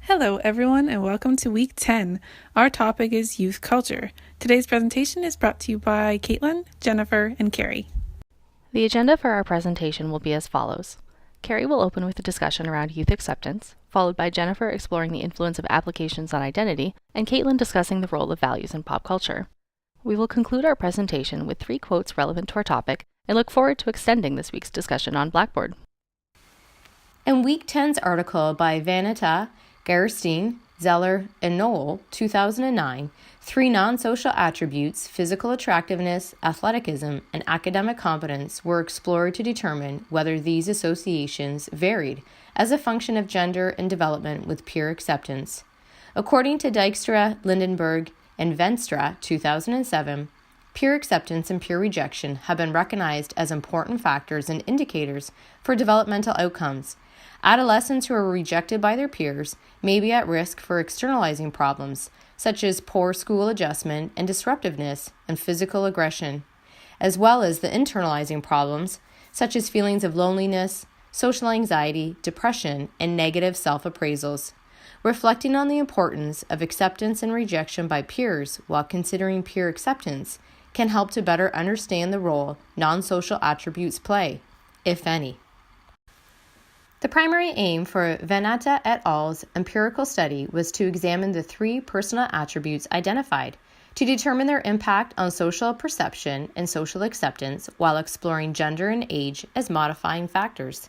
Hello everyone and welcome to week 10. Our topic is youth culture. Today's presentation is brought to you by Kaitlyn, Jennifer, and Carrie. The agenda for our presentation will be as follows. Carrie will open with a discussion around youth acceptance, followed by Jennifer exploring the influence of applications on identity, and Kaitlyn discussing the role of values in pop culture. We will conclude our presentation with 3 quotes relevant to our topic and look forward to extending this week's discussion on Blackboard. In Week 10's article by Vanita, Gerstein, Zeller, and Noel, 2009, 3 non-social attributes, physical attractiveness, athleticism, and academic competence, were explored to determine whether these associations varied as a function of gender and development with peer acceptance. According to Dijkstra, Lindenberg, and Venstra, 2007, peer acceptance and peer rejection have been recognized as important factors and indicators for developmental outcomes. Adolescents who are rejected by their peers may be at risk for externalizing problems, such as poor school adjustment and disruptiveness and physical aggression, as well as the internalizing problems, such as feelings of loneliness, social anxiety, depression, and negative self-appraisals. Reflecting on the importance of acceptance and rejection by peers while considering peer acceptance can help to better understand the role non-social attributes play, if any. The primary aim for Vanata et al.'s empirical study was to examine the 3 personal attributes identified to determine their impact on social perception and social acceptance while exploring gender and age as modifying factors.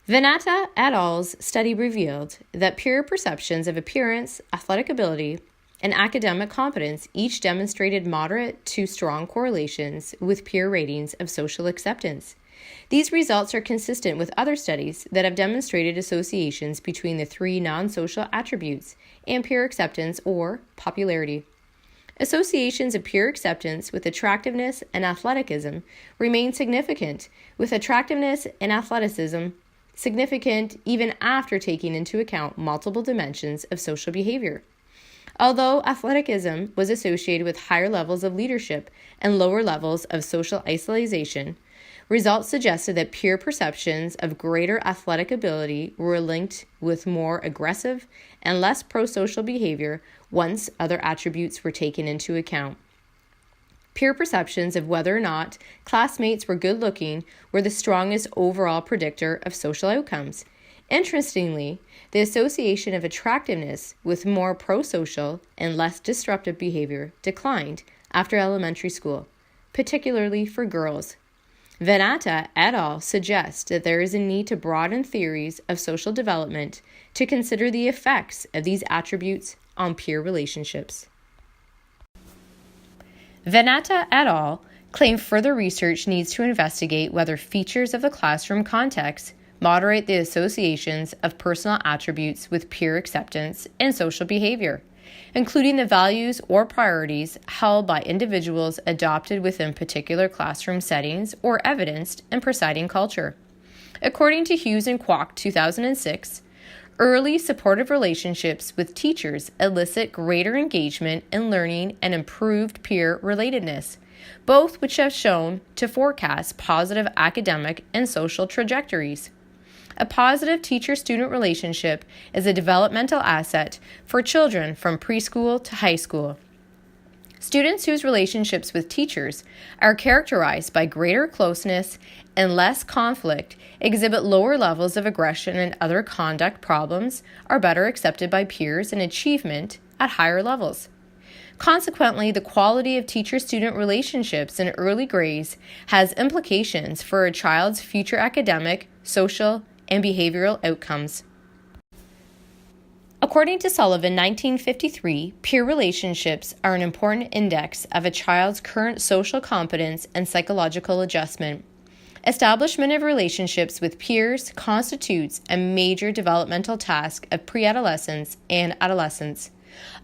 Vanata et al.'s study revealed that peer perceptions of appearance, athletic ability, and academic competence each demonstrated moderate to strong correlations with peer ratings of social acceptance. These results are consistent with other studies that have demonstrated associations between the 3 non-social attributes and peer acceptance or popularity. Associations of peer acceptance with attractiveness and athleticism remain significant, with attractiveness and athleticism significant even after taking into account multiple dimensions of social behavior. Although athleticism was associated with higher levels of leadership and lower levels of social isolation, results suggested that peer perceptions of greater athletic ability were linked with more aggressive and less pro-social behavior once other attributes were taken into account. Peer perceptions of whether or not classmates were good-looking were the strongest overall predictor of social outcomes. Interestingly, the association of attractiveness with more pro-social and less disruptive behavior declined after elementary school, particularly for girls. Vanata et al. Suggest that there is a need to broaden theories of social development to consider the effects of these attributes on peer relationships. Vanata et al. Claim further research needs to investigate whether features of the classroom context moderate the associations of personal attributes with peer acceptance and social behavior, including the values or priorities held by individuals adopted within particular classroom settings or evidenced in presiding culture. According to Hughes and Kwok, 2006, early supportive relationships with teachers elicit greater engagement in learning and improved peer relatedness, both which have shown to forecast positive academic and social trajectories. A positive teacher-student relationship is a developmental asset for children from preschool to high school. Students whose relationships with teachers are characterized by greater closeness and less conflict exhibit lower levels of aggression and other conduct problems, are better accepted by peers, and achievement at higher levels. Consequently, the quality of teacher-student relationships in early grades has implications for a child's future academic, social, and behavioral outcomes. According to Sullivan, 1953, peer relationships are an important index of a child's current social competence and psychological adjustment. Establishment of relationships with peers constitutes a major developmental task of pre-adolescence and adolescence.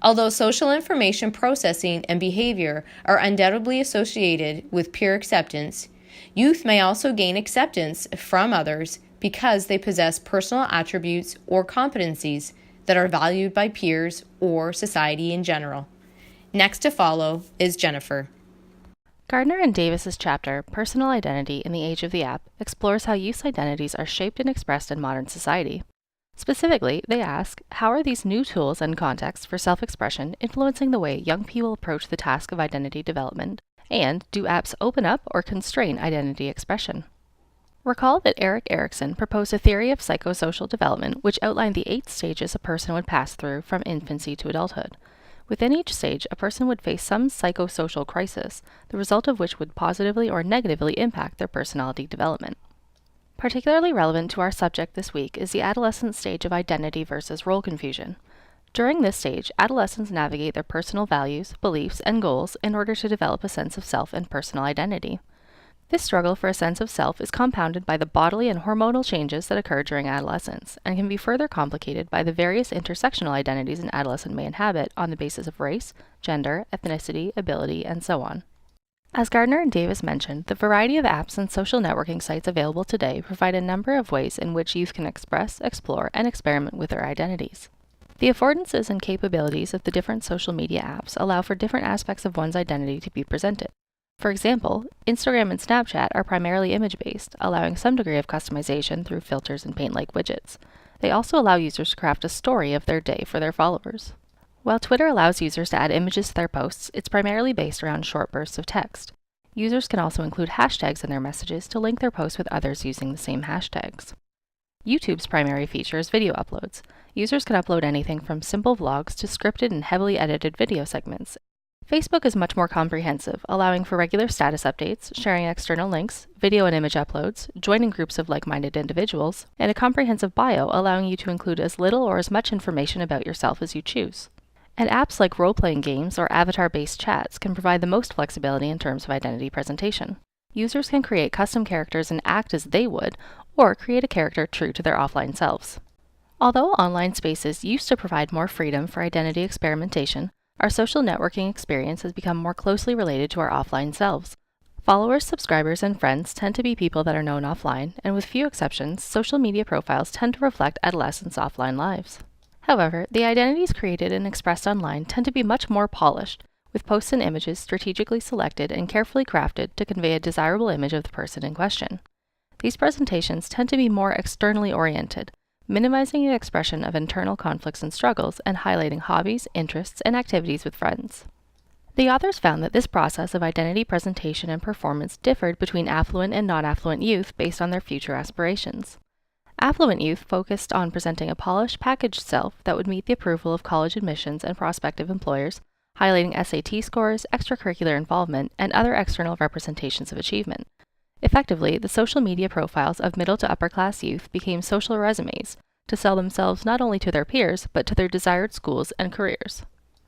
Although social information processing and behavior are undoubtedly associated with peer acceptance, youth may also gain acceptance from others because they possess personal attributes or competencies that are valued by peers or society in general. Next to follow is Jennifer. Gardner and Davis's chapter, Personal Identity in the Age of the App, explores how youth's identities are shaped and expressed in modern society. Specifically, they ask, how are these new tools and contexts for self-expression influencing the way young people approach the task of identity development? And do apps open up or constrain identity expression? Recall that Erik Erikson proposed a theory of psychosocial development which outlined the 8 stages a person would pass through from infancy to adulthood. Within each stage, a person would face some psychosocial crisis, the result of which would positively or negatively impact their personality development. Particularly relevant to our subject this week is the adolescent stage of identity versus role confusion. During this stage, adolescents navigate their personal values, beliefs, and goals in order to develop a sense of self and personal identity. This struggle for a sense of self is compounded by the bodily and hormonal changes that occur during adolescence, and can be further complicated by the various intersectional identities an adolescent may inhabit on the basis of race, gender, ethnicity, ability, and so on. As Gardner and Davis mentioned, the variety of apps and social networking sites available today provide a number of ways in which youth can express, explore, and experiment with their identities. The affordances and capabilities of the different social media apps allow for different aspects of one's identity to be presented. For example, Instagram and Snapchat are primarily image-based, allowing some degree of customization through filters and paint-like widgets. They also allow users to craft a story of their day for their followers. While Twitter allows users to add images to their posts, it's primarily based around short bursts of text. Users can also include hashtags in their messages to link their posts with others using the same hashtags. YouTube's primary feature is video uploads. Users can upload anything from simple vlogs to scripted and heavily edited video segments. Facebook is much more comprehensive, allowing for regular status updates, sharing external links, video and image uploads, joining groups of like-minded individuals, and a comprehensive bio allowing you to include as little or as much information about yourself as you choose. And apps like role-playing games or avatar-based chats can provide the most flexibility in terms of identity presentation. Users can create custom characters and act as they would, or create a character true to their offline selves. Although online spaces used to provide more freedom for identity experimentation, our social networking experience has become more closely related to our offline selves. Followers, subscribers, and friends tend to be people that are known offline, and with few exceptions, social media profiles tend to reflect adolescents' offline lives. However, the identities created and expressed online tend to be much more polished, with posts and images strategically selected and carefully crafted to convey a desirable image of the person in question. These presentations tend to be more externally oriented, minimizing the expression of internal conflicts and struggles and highlighting hobbies, interests, and activities with friends. The authors found that this process of identity presentation and performance differed between affluent and non-affluent youth based on their future aspirations. Affluent youth focused on presenting a polished, packaged self that would meet the approval of college admissions and prospective employers, highlighting SAT scores, extracurricular involvement, and other external representations of achievement. Effectively, the social media profiles of middle to upper class youth became social resumes to sell themselves not only to their peers, but to their desired schools and careers.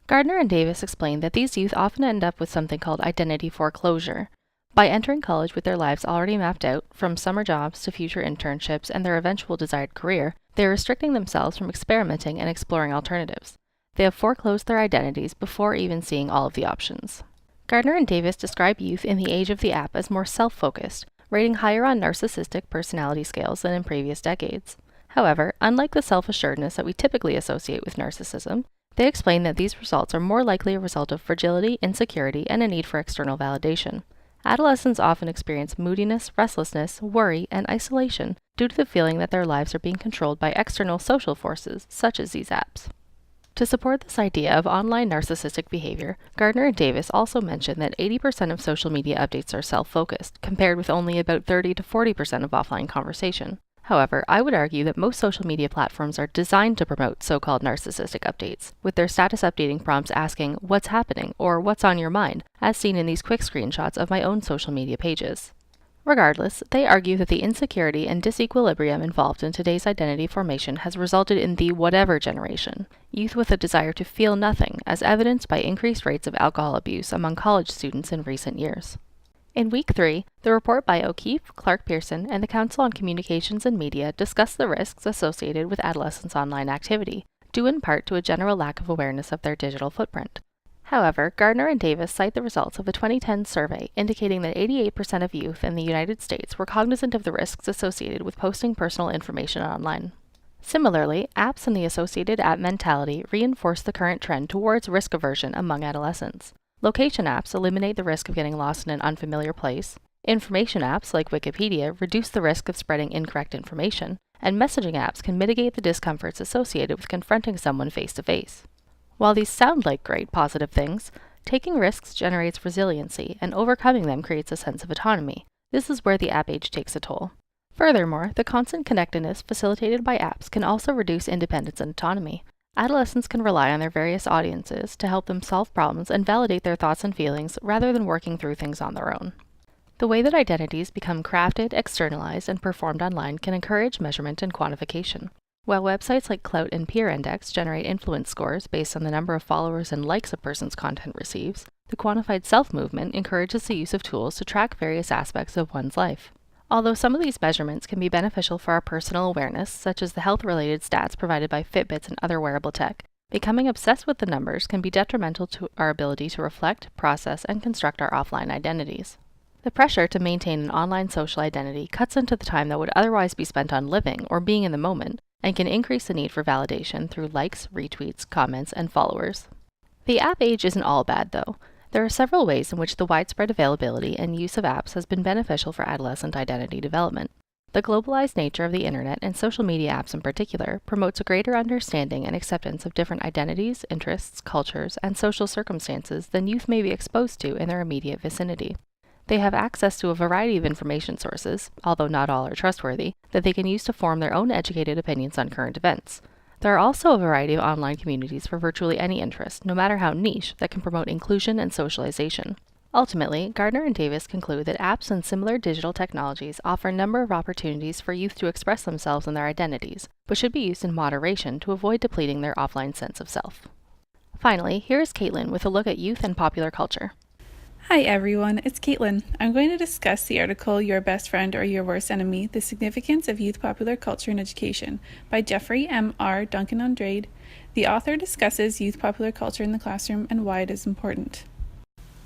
Gardner and Davis explained that these youth often end up with something called identity foreclosure. By entering college with their lives already mapped out, from summer jobs to future internships and their eventual desired career, they are restricting themselves from experimenting and exploring alternatives. They have foreclosed their identities before even seeing all of the options. Gardner and Davis describe youth in the age of the app as more self-focused, rating higher on narcissistic personality scales than in previous decades. However, unlike the self-assuredness that we typically associate with narcissism, they explain that these results are more likely a result of fragility, insecurity, and a need for external validation. Adolescents often experience moodiness, restlessness, worry, and isolation due to the feeling that their lives are being controlled by external social forces, such as these apps. To support this idea of online narcissistic behavior, Gardner and Davis also mentioned that 80% of social media updates are self-focused, compared with only about 30 to 40% of offline conversation. However, I would argue that most social media platforms are designed to promote so-called narcissistic updates, with their status updating prompts asking, "What's happening?" or "What's on your mind?" as seen in these quick screenshots of my own social media pages. Regardless, they argue that the insecurity and disequilibrium involved in today's identity formation has resulted in the whatever generation, youth with a desire to feel nothing, as evidenced by increased rates of alcohol abuse among college students in recent years. In Week 3, the report by O'Keefe, Clark-Pearson, and the Council on Communications and Media discussed the risks associated with adolescents' online activity, due in part to a general lack of awareness of their digital footprint. However, Gardner and Davis cite the results of a 2010 survey indicating that 88% of youth in the United States were cognizant of the risks associated with posting personal information online. Similarly, apps and the associated app mentality reinforce the current trend towards risk aversion among adolescents. Location apps eliminate the risk of getting lost in an unfamiliar place. Information apps like Wikipedia reduce the risk of spreading incorrect information, and messaging apps can mitigate the discomforts associated with confronting someone face-to-face. While these sound like great positive things, taking risks generates resiliency, and overcoming them creates a sense of autonomy. This is where the app age takes a toll. Furthermore, the constant connectedness facilitated by apps can also reduce independence and autonomy. Adolescents can rely on their various audiences to help them solve problems and validate their thoughts and feelings rather than working through things on their own. The way that identities become crafted, externalized, and performed online can encourage measurement and quantification. While websites like Clout and Peer Index generate influence scores based on the number of followers and likes a person's content receives, the quantified self movement encourages the use of tools to track various aspects of one's life. Although some of these measurements can be beneficial for our personal awareness, such as the health-related stats provided by Fitbits and other wearable tech, becoming obsessed with the numbers can be detrimental to our ability to reflect, process, and construct our offline identities. The pressure to maintain an online social identity cuts into the time that would otherwise be spent on living or being in the moment, and can increase the need for validation through likes, retweets, comments, and followers. The app age isn't all bad, though. There are several ways in which the widespread availability and use of apps has been beneficial for adolescent identity development. The globalized nature of the internet, and social media apps in particular, promotes a greater understanding and acceptance of different identities, interests, cultures, and social circumstances than youth may be exposed to in their immediate vicinity. They have access to a variety of information sources, although not all are trustworthy, that they can use to form their own educated opinions on current events. There are also a variety of online communities for virtually any interest, no matter how niche, that can promote inclusion and socialization. Ultimately, Gardner and Davis conclude that apps and similar digital technologies offer a number of opportunities for youth to express themselves and their identities, but should be used in moderation to avoid depleting their offline sense of self. Finally, here is Kaitlyn with a look at youth and popular culture. Hi everyone, it's Kaitlyn. I'm going to discuss the article Your Best Friend or Your Worst Enemy, The Significance of Youth Popular Culture in Education by Jeffrey M. R. Duncan Andrade. The author discusses youth popular culture in the classroom and why it is important.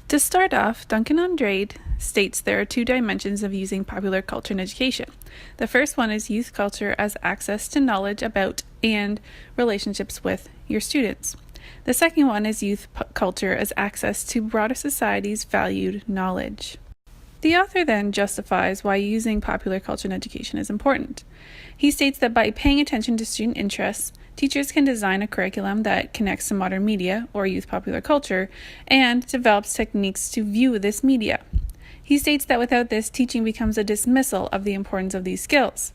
To start off, Duncan Andrade states there are two dimensions of using popular culture in education. The first one is youth culture as access to knowledge about and relationships with your students. The second one is youth culture as access to broader society's valued knowledge. The author then justifies why using popular culture in education is important. He states that by paying attention to student interests, teachers can design a curriculum that connects to modern media or youth popular culture and develops techniques to view this media. He states that without this, teaching becomes a dismissal of the importance of these skills.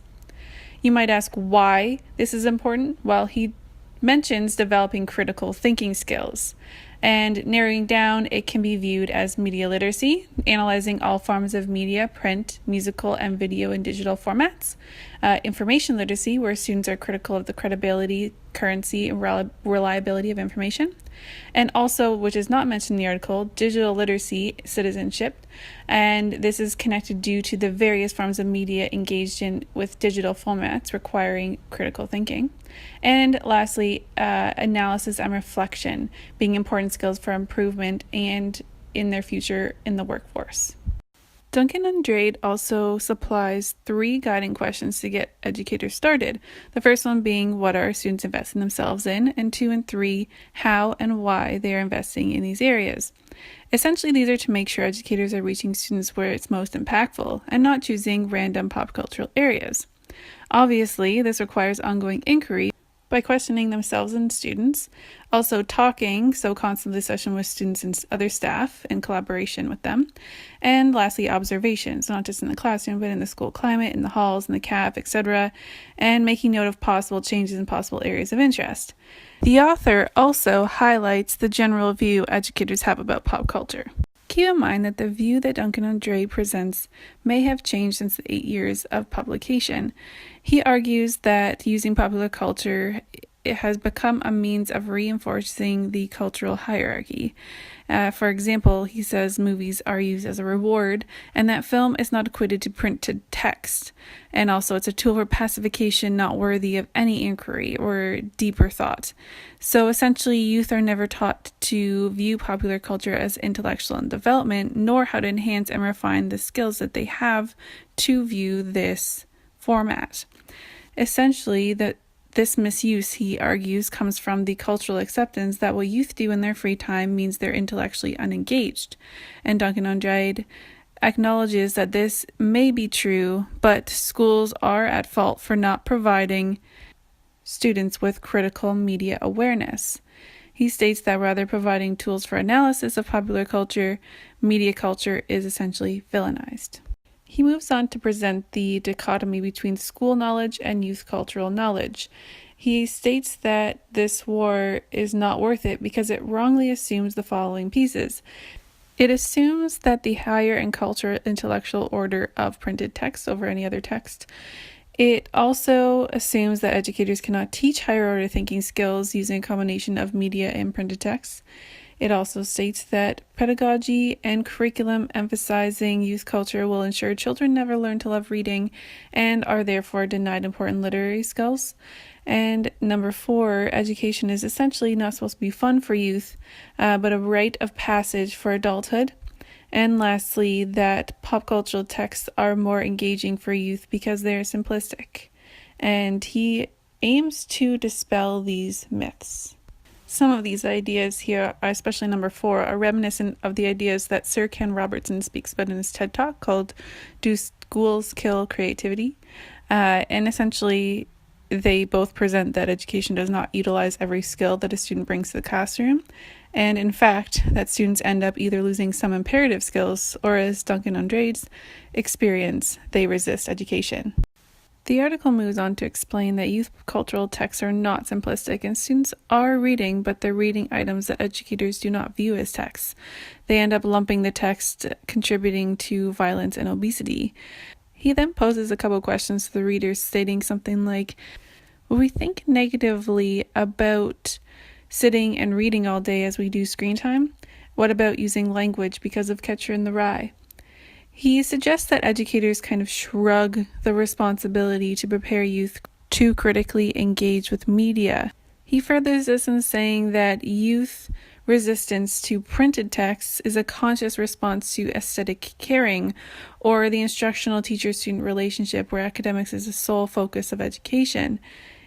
You might ask why this is important. Well, he mentions developing critical thinking skills, and narrowing down, it can be viewed as media literacy, analyzing all forms of media, print, musical, and video and digital formats. Information literacy, where students are critical of the credibility, currency, and reliability of information. And also, which is not mentioned in the article, digital literacy, citizenship. And this is connected due to the various forms of media engaged in with digital formats requiring critical thinking. And lastly, analysis and reflection, being important skills for improvement and in their future in the workforce. Duncan Andrade also supplies 3 guiding questions to get educators started. The first one being, what are students investing themselves in? And 2 and 3, how and why they are investing in these areas. Essentially, these are to make sure educators are reaching students where it's most impactful and not choosing random pop cultural areas. Obviously, this requires ongoing inquiry by questioning themselves and students, also talking, so constant discussion with students and other staff in collaboration with them, and lastly, observations, not just in the classroom, but in the school climate, in the halls, in the caf, etc., and making note of possible changes in possible areas of interest. The author also highlights the general view educators have about pop culture. Keep in mind that the view that Duncan Andrade presents may have changed since the 8 years of publication. He argues that using popular culture, it has become a means of reinforcing the cultural hierarchy. For example, he says movies are used as a reward and that film is not equated to printed text. And also it's a tool for pacification not worthy of any inquiry or deeper thought. So essentially, youth are never taught to view popular culture as intellectual and development, nor how to enhance and refine the skills that they have to view this format. Essentially, this misuse, he argues, comes from the cultural acceptance that what youth do in their free time means they're intellectually unengaged. And Duncan Andrade acknowledges that this may be true, but schools are at fault for not providing students with critical media awareness. He states that rather providing tools for analysis of popular culture, media culture is essentially villainized. He moves on to present the dichotomy between school knowledge and youth cultural knowledge. He states that this war is not worth it because it wrongly assumes the following pieces. It assumes that the higher and cultural intellectual order of printed text over any other text. It also assumes that educators cannot teach higher order thinking skills using a combination of media and printed text. It also states that pedagogy and curriculum emphasizing youth culture will ensure children never learn to love reading and are therefore denied important literary skills. And number 4, education is essentially not supposed to be fun for youth, but a rite of passage for adulthood. And lastly, that pop cultural texts are more engaging for youth because they're simplistic. And he aims to dispel these myths. Some of these ideas here, especially number 4, are reminiscent of the ideas that Sir Ken Robertson speaks about in his TED Talk called Do Schools Kill Creativity? And essentially, they both present that education does not utilize every skill that a student brings to the classroom. And in fact, that students end up either losing some imperative skills or, as Duncan Andrade's experience, they resist education. The article moves on to explain that youth cultural texts are not simplistic and students are reading, but they're reading items that educators do not view as texts. They end up lumping the text contributing to violence and obesity. He then poses a couple questions to the readers, stating something like, will we think negatively about sitting and reading all day as we do screen time? What about using language because of Catcher in the Rye? He suggests that educators kind of shrug the responsibility to prepare youth to critically engage with media. He furthers this in saying that youth resistance to printed texts is a conscious response to aesthetic caring, or the instructional teacher-student relationship where academics is the sole focus of education,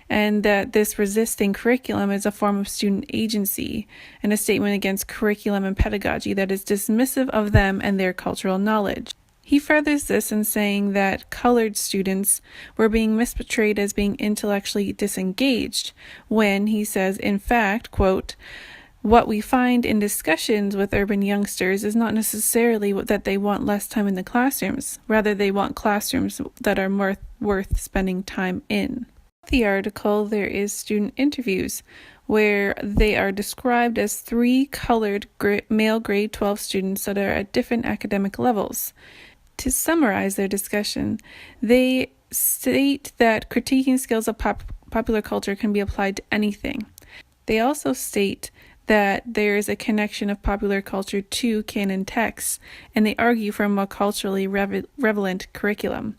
and that this resisting curriculum is a form of student agency and a statement against curriculum and pedagogy that is dismissive of them and their cultural knowledge. He furthers this in saying that colored students were being misportrayed as being intellectually disengaged when he says, in fact, quote, what we find in discussions with urban youngsters is not necessarily that they want less time in the classrooms. Rather, they want classrooms that are more worth spending time in. In the article, there is student interviews where they are described as 3 colored male grade 12 students that are at different academic levels. To summarize their discussion, they state that critiquing skills of popular culture can be applied to anything. They also state that there is a connection of popular culture to canon texts, and they argue for a more culturally relevant curriculum.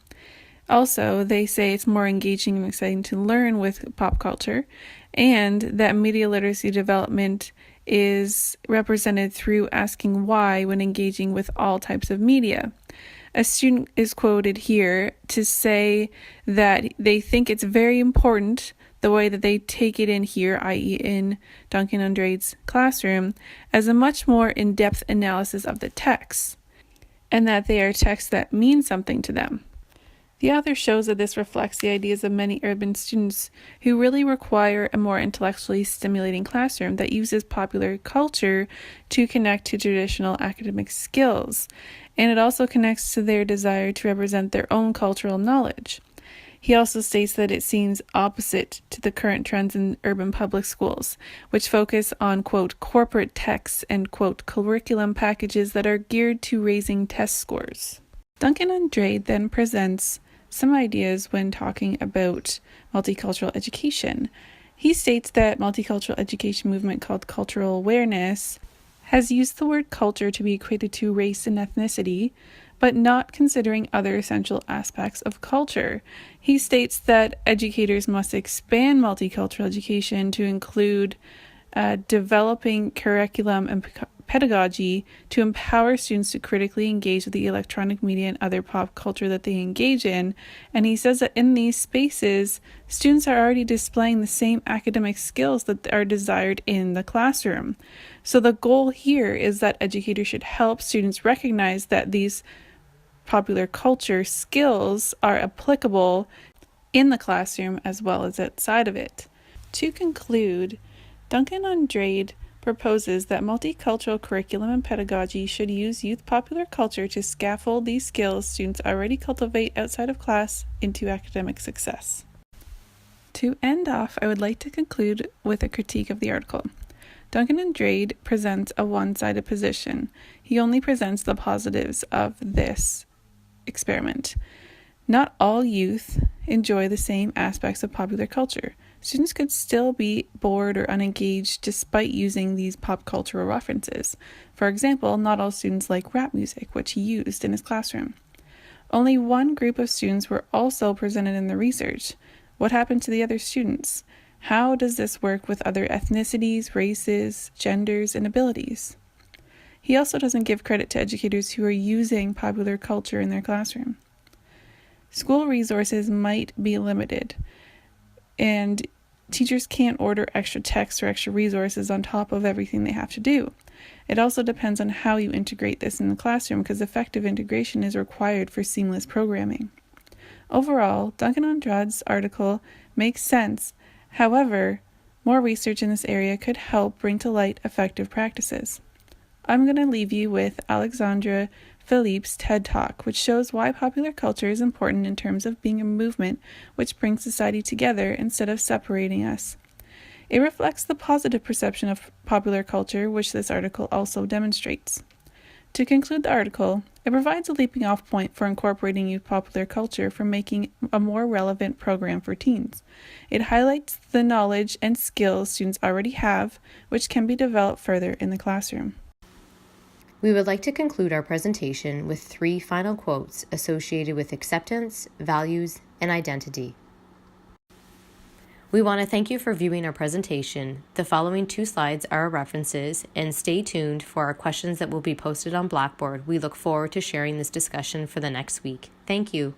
Also, they say it's more engaging and exciting to learn with pop culture, and that media literacy development is represented through asking why when engaging with all types of media. A student is quoted here to say that they think it's very important the way that they take it in here, i.e. in Duncan Andrade's classroom, as a much more in-depth analysis of the text, and that they are texts that mean something to them. The author shows that this reflects the ideas of many urban students who really require a more intellectually stimulating classroom that uses popular culture to connect to traditional academic skills, and it also connects to their desire to represent their own cultural knowledge. He also states that it seems opposite to the current trends in urban public schools, which focus on, quote, corporate texts and, quote, curriculum packages that are geared to raising test scores. Duncan Andrade then presents some ideas when talking about multicultural education. He states that multicultural education movement called cultural awareness has used the word culture to be equated to race and ethnicity, but not considering other essential aspects of culture. He states that educators must expand multicultural education to include developing curriculum and pedagogy to empower students to critically engage with the electronic media and other pop culture that they engage in. And he says that in these spaces, students are already displaying the same academic skills that are desired in the classroom. So the goal here is that educators should help students recognize that these popular culture skills are applicable in the classroom as well as outside of it. To conclude, Duncan Andrade proposes that multicultural curriculum and pedagogy should use youth popular culture to scaffold these skills students already cultivate outside of class into academic success. To end off, I would like to conclude with a critique of the article. Duncan Andrade presents a one-sided position. He only presents the positives of this experiment. Not all youth enjoy the same aspects of popular culture. Students could still be bored or unengaged despite using these pop cultural references. For example, not all students like rap music, which he used in his classroom. Only one group of students were also presented in the research. What happened to the other students? How does this work with other ethnicities, races, genders, and abilities? He also doesn't give credit to educators who are using popular culture in their classroom. School resources might be limited, and teachers can't order extra text or extra resources on top of everything they have to do. It also depends on how you integrate this in the classroom, because effective integration is required for seamless programming. Overall, Duncan Andrade's article makes sense. However, more research in this area could help bring to light effective practices. I'm going to leave you with Alexandra Philippe's TED Talk, which shows why popular culture is important in terms of being a movement which brings society together instead of separating us. It reflects the positive perception of popular culture, which this article also demonstrates. To conclude the article, it provides a leaping off point for incorporating youth popular culture for making a more relevant program for teens. It highlights the knowledge and skills students already have, which can be developed further in the classroom. We would like to conclude our presentation with 3 final quotes associated with acceptance, values, and identity. We want to thank you for viewing our presentation. The following 2 slides are our references, and stay tuned for our questions that will be posted on Blackboard. We look forward to sharing this discussion for the next week. Thank you.